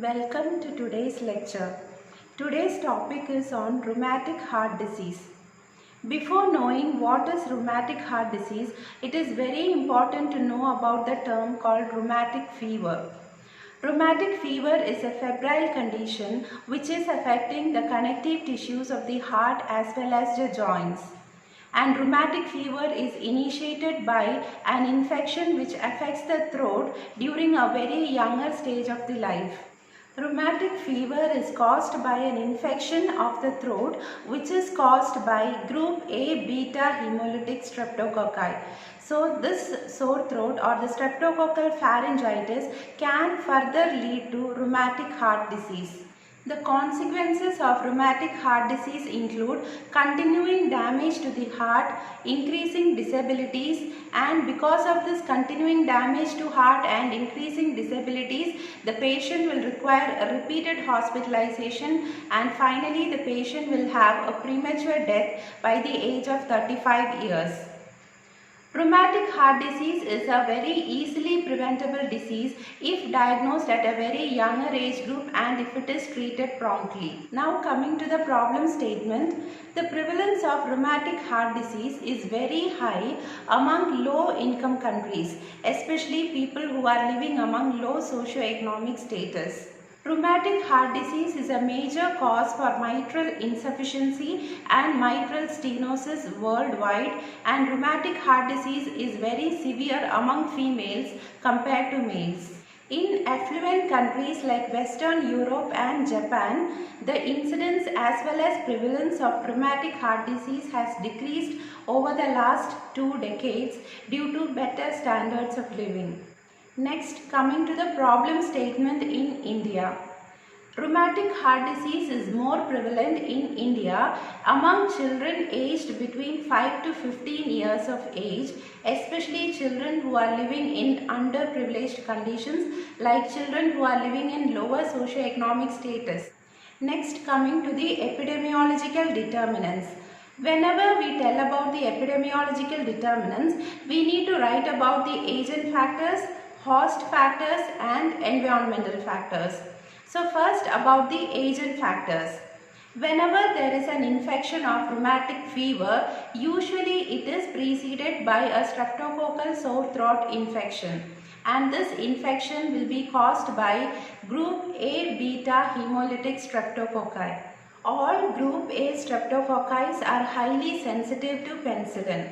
Welcome to today's lecture. Today's topic is on rheumatic heart disease. Before knowing what is rheumatic heart disease, it is very important to know about the term called rheumatic fever. Rheumatic fever is a febrile condition which is affecting the connective tissues of the heart as well as the joints. And rheumatic fever is initiated by an infection which affects the throat during a very younger stage of the life. Rheumatic fever is caused by an infection of the throat which is caused by group A beta hemolytic streptococci. So this sore throat or the streptococcal pharyngitis can further lead to rheumatic heart disease. The consequences of rheumatic heart disease include continuing damage to the heart, increasing disabilities, and because of this continuing damage to heart and increasing disabilities, the patient will require a repeated hospitalization, and finally the patient will have a premature death by the age of 35 years. Rheumatic heart disease is a very easily preventable disease if diagnosed at a very younger age group and if it is treated promptly. Now coming to the problem statement, the prevalence of rheumatic heart disease is very high among low income countries, especially people who are living among low socio-economic status. Rheumatic heart disease is a major cause for mitral insufficiency and mitral stenosis worldwide, and rheumatic heart disease is very severe among females compared to males. In affluent countries like Western Europe and Japan, the incidence as well as prevalence of rheumatic heart disease has decreased over the last 2 decades due to better standards of living. Next, coming to the problem statement in India. Rheumatic heart disease is more prevalent in India among children aged between 5 to 15 years of age, especially children who are living in underprivileged conditions like children who are living in lower socio-economic status. Next, coming to the epidemiological determinants. Whenever we tell about the epidemiological determinants, we need to write about the agent factors, host factors and environmental factors. So first about the agent factors. Whenever there is an infection of rheumatic fever, usually it is preceded by a streptococcal sore throat infection, and this infection will be caused by group A beta hemolytic streptococci. All group A streptococci are highly sensitive to penicillin.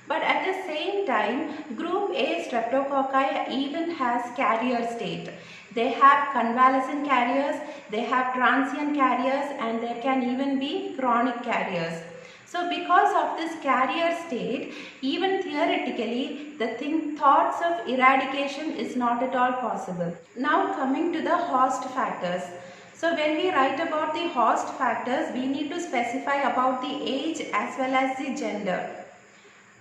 But at the same time, group A streptococci even has carrier state. They have convalescent carriers, they have transient carriers, and there can even be chronic carriers. So because of this carrier state, even theoretically, the thoughts of eradication is not at all possible. Now coming to the host factors. So when we write about the host factors, we need to specify about the age as well as the gender.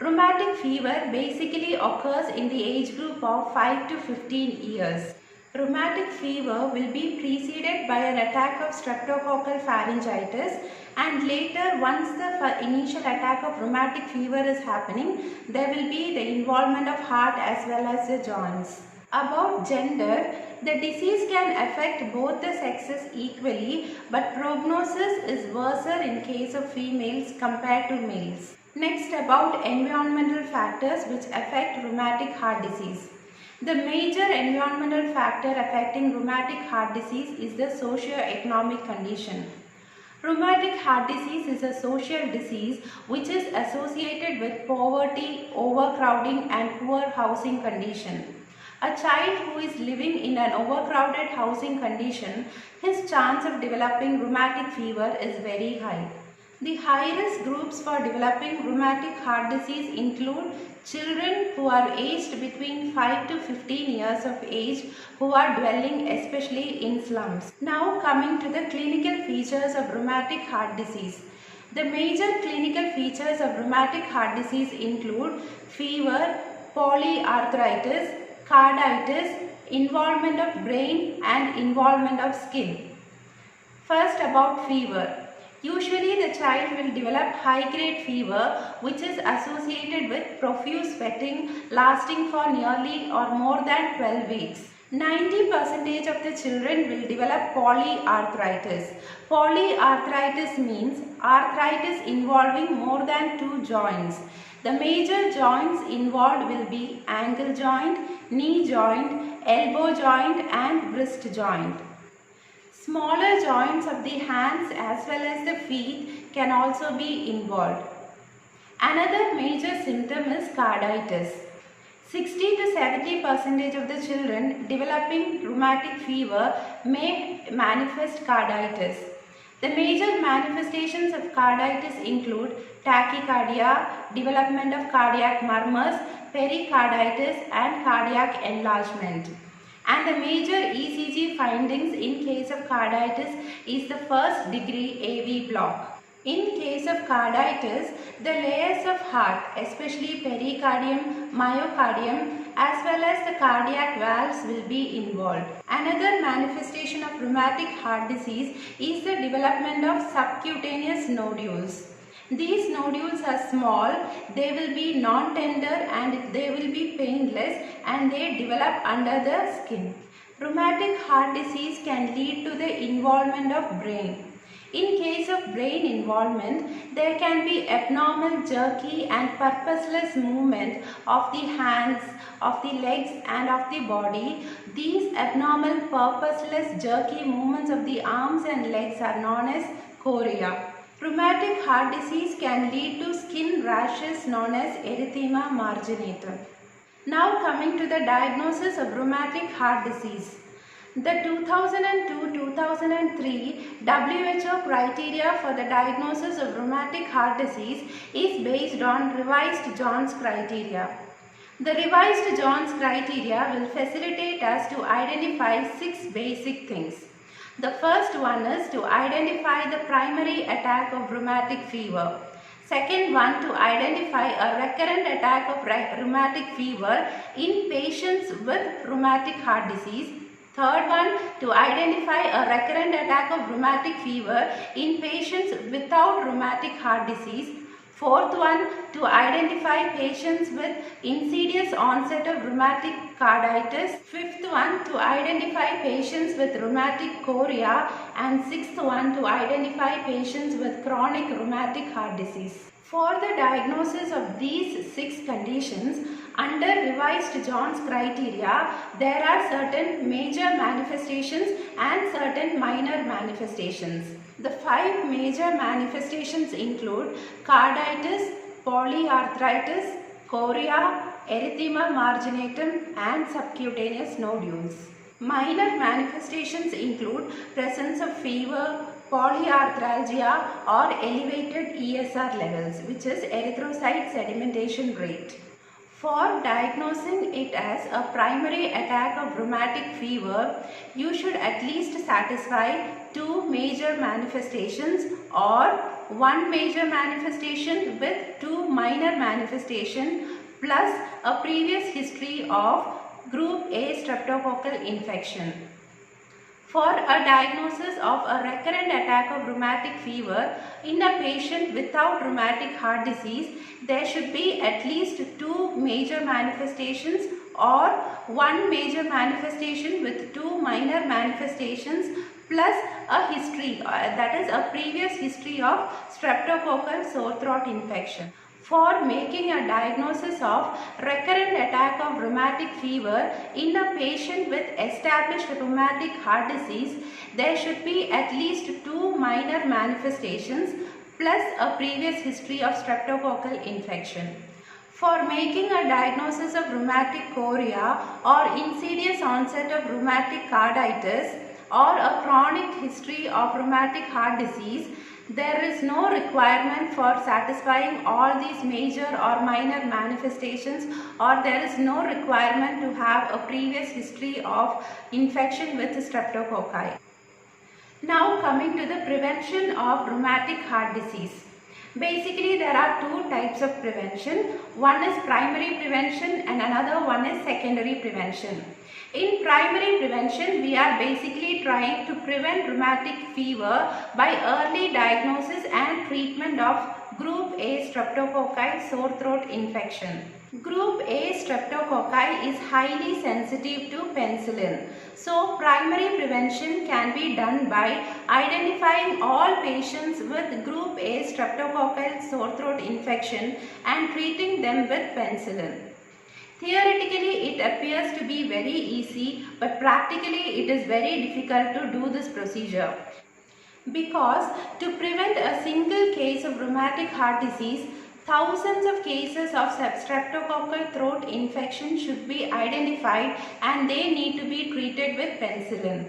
Rheumatic fever basically occurs in the age group of 5 to 15 years. Rheumatic fever will be preceded by an attack of streptococcal pharyngitis, and later, once the initial attack of rheumatic fever is happening, there will be the involvement of heart as well as the joints. About gender, the disease can affect both the sexes equally, but prognosis is worse in case of females compared to males. Next, about environmental factors which affect rheumatic heart disease. The major environmental factor affecting rheumatic heart disease is the socio-economic condition. Rheumatic heart disease is a social disease which is associated with poverty, overcrowding and poor housing condition. A child who is living in an overcrowded housing condition, his chance of developing rheumatic fever is very high. The high-risk groups for developing rheumatic heart disease include children who are aged between 5 to 15 years of age who are dwelling especially in slums. Now coming to the clinical features of rheumatic heart disease. The major clinical features of rheumatic heart disease include fever, polyarthritis, carditis, involvement of brain and involvement of skin. First about fever. Usually the child will develop high-grade fever which is associated with profuse sweating lasting for nearly or more than 12 weeks. 90% of the children will develop polyarthritis. Polyarthritis means arthritis involving more than 2 joints. The major joints involved will be ankle joint, knee joint, elbow joint and wrist joint. Smaller joints of the hands as well as the feet can also be involved. Another major symptom is carditis. 60 to 70% of the children developing rheumatic fever may manifest carditis. The major manifestations of carditis include tachycardia, development of cardiac murmurs, pericarditis and cardiac enlargement. And the major ECG findings in case of carditis is the first degree AV block. In case of carditis, the layers of heart, especially pericardium, myocardium, as well as the cardiac valves will be involved. Another manifestation of rheumatic heart disease is the development of subcutaneous nodules. These nodules are small, they will be non-tender and they will be painless and they develop under the skin. Rheumatic heart disease can lead to the involvement of brain. In case of brain involvement, there can be abnormal, jerky and purposeless movement of the hands, of the legs and of the body. These abnormal, purposeless, jerky movements of the arms and legs are known as chorea. Rheumatic heart disease can lead to skin rashes known as erythema marginatum. Now coming to the diagnosis of rheumatic heart disease. The 2002-2003 WHO criteria for the diagnosis of rheumatic heart disease is based on revised Jones criteria. The revised Jones criteria will facilitate us to identify 6 basic things. The first one is to identify the primary attack of rheumatic fever. Second one, to identify a recurrent attack of rheumatic fever in patients with rheumatic heart disease. Third one, to identify a recurrent attack of rheumatic fever in patients without rheumatic heart disease. Fourth one, to identify patients with insidious onset of rheumatic carditis. Fifth one, to identify patients with rheumatic chorea. And sixth one, to identify patients with chronic rheumatic heart disease. For the diagnosis of these 6 conditions, under revised Jones criteria, there are certain major manifestations and certain minor manifestations. The 5 major manifestations include carditis, polyarthritis, chorea, erythema marginatum and subcutaneous nodules. Minor manifestations include presence of fever, polyarthralgia or elevated ESR levels, which is erythrocyte sedimentation rate. For diagnosing it as a primary attack of rheumatic fever, you should at least satisfy 2 major manifestations or 1 major manifestation with 2 minor manifestations plus a previous history of group A streptococcal infection. For a diagnosis of a recurrent attack of rheumatic fever in a patient without rheumatic heart disease, there should be at least 2 major manifestations or 1 major manifestation with 2 minor manifestations plus a history, that is a previous history of streptococcal sore throat infection. For making a diagnosis of recurrent attack of rheumatic fever in a patient with established rheumatic heart disease, there should be at least 2 minor manifestations plus a previous history of streptococcal infection. For making a diagnosis of rheumatic chorea or insidious onset of rheumatic carditis or a chronic history of rheumatic heart disease, there is no requirement for satisfying all these major or minor manifestations, or there is no requirement to have a previous history of infection with streptococci. Now coming to the prevention of rheumatic heart disease. Basically there are 2 types of prevention. One is primary prevention and another one is secondary prevention. In primary prevention, we are basically trying to prevent rheumatic fever by early diagnosis and treatment of group A streptococci sore throat infection. Group A streptococci is highly sensitive to penicillin. So, primary prevention can be done by identifying all patients with Group A streptococcal sore throat infection and treating them with penicillin. Theoretically, it appears to be very easy, but practically it is very difficult to do this procedure. Because to prevent a single case of rheumatic heart disease, thousands of cases of streptococcal throat infection should be identified and they need to be treated with penicillin.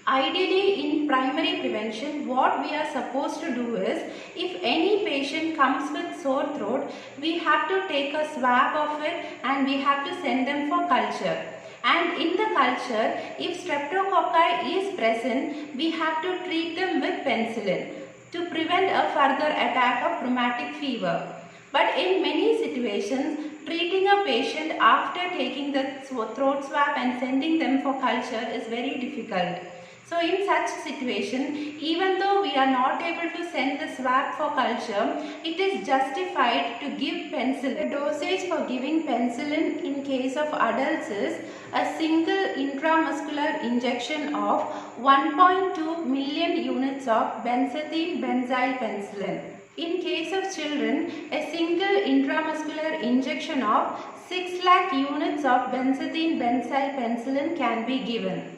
Ideally, in primary prevention, what we are supposed to do is, if any patient comes with sore throat, we have to take a swab of it and we have to send them for culture. And in the culture, if streptococci is present, we have to treat them with penicillin to prevent a further attack of rheumatic fever. But in many situations, treating a patient after taking the throat swab and sending them for culture is very difficult. So in such situation, even though we are not able to send the swab for culture, it is justified to give penicillin. The dosage for giving penicillin in case of adults is a single intramuscular injection of 1.2 million units of benzathine benzyl penicillin. In case of children, a single intramuscular injection of 6 lakh units of benzathine benzyl penicillin can be given.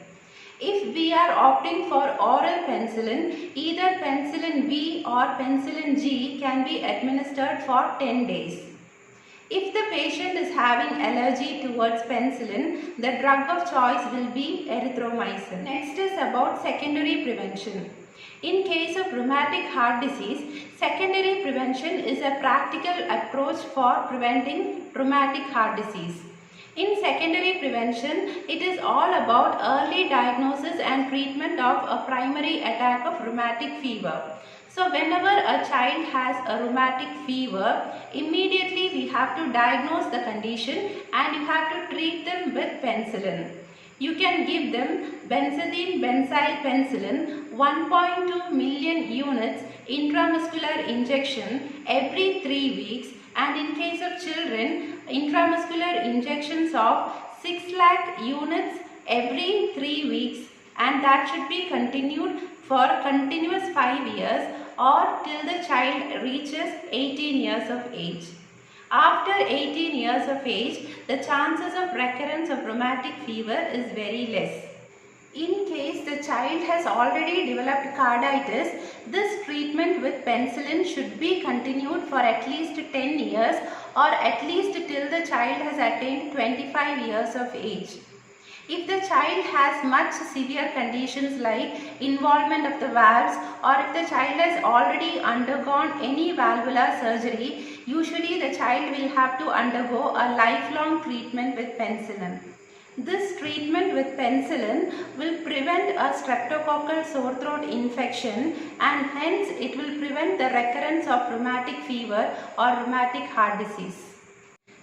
If we are opting for oral penicillin, either penicillin B or penicillin G can be administered for 10 days. If the patient is having allergy towards penicillin, the drug of choice will be erythromycin. Next is about secondary prevention. In case of rheumatic heart disease, secondary prevention is a practical approach for preventing rheumatic heart disease. In secondary prevention, it is all about early diagnosis and treatment of a primary attack of rheumatic fever. So whenever a child has a rheumatic fever, immediately we have to diagnose the condition and you have to treat them with penicillin. You can give them benzathine benzyl penicillin 1.2 million units intramuscular injection every 3 weeks, and in case of children, intramuscular injections of 6 lakh units every 3 weeks, and that should be continued for continuous 5 years or till the child reaches 18 years of age. After 18 years of age, the chances of recurrence of rheumatic fever is very less. In case the child has already developed carditis, this treatment with penicillin should be continued for at least 10 years or at least till the child has attained 25 years of age. If the child has much severe conditions like involvement of the valves, or if the child has already undergone any valvular surgery, usually the child will have to undergo a lifelong treatment with penicillin. This treatment with penicillin will prevent a streptococcal sore throat infection, and hence it will prevent the recurrence of rheumatic fever or rheumatic heart disease.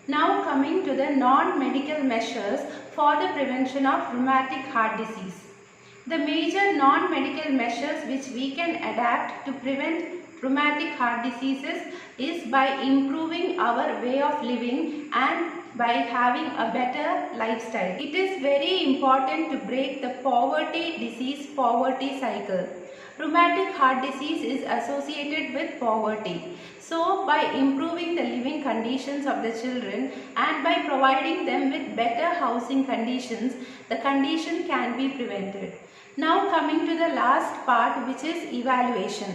Now coming to the non-medical measures for the prevention of rheumatic heart disease. The major non-medical measures which we can adapt to prevent rheumatic heart diseases is by improving our way of living and by having a better lifestyle. It is very important to break the poverty cycle. Rheumatic heart disease is associated with poverty. So by improving the living conditions of the children and by providing them with better housing conditions, the condition can be prevented. Now coming to the last part, which is evaluation.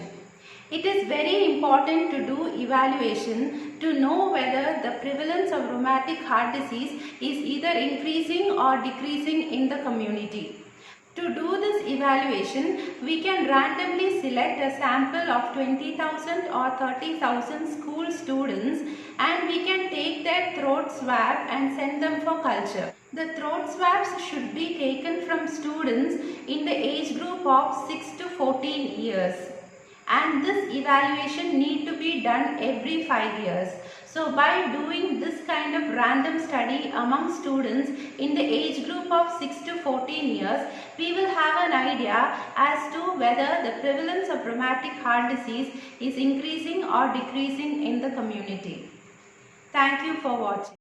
It is very important to do evaluation to know whether the prevalence of rheumatic heart disease is either increasing or decreasing in the community. To do this evaluation, we can randomly select a sample of 20,000 or 30,000 school students, and we can take their throat swab and send them for culture. The throat swabs should be taken from students in the age group of 6 to 14 years. And this evaluation need to be done every 5 years. So by doing this kind of random study among students in the age group of 6 to 14 years, we will have an idea as to whether the prevalence of rheumatic heart disease is increasing or decreasing in the community. Thank you for watching.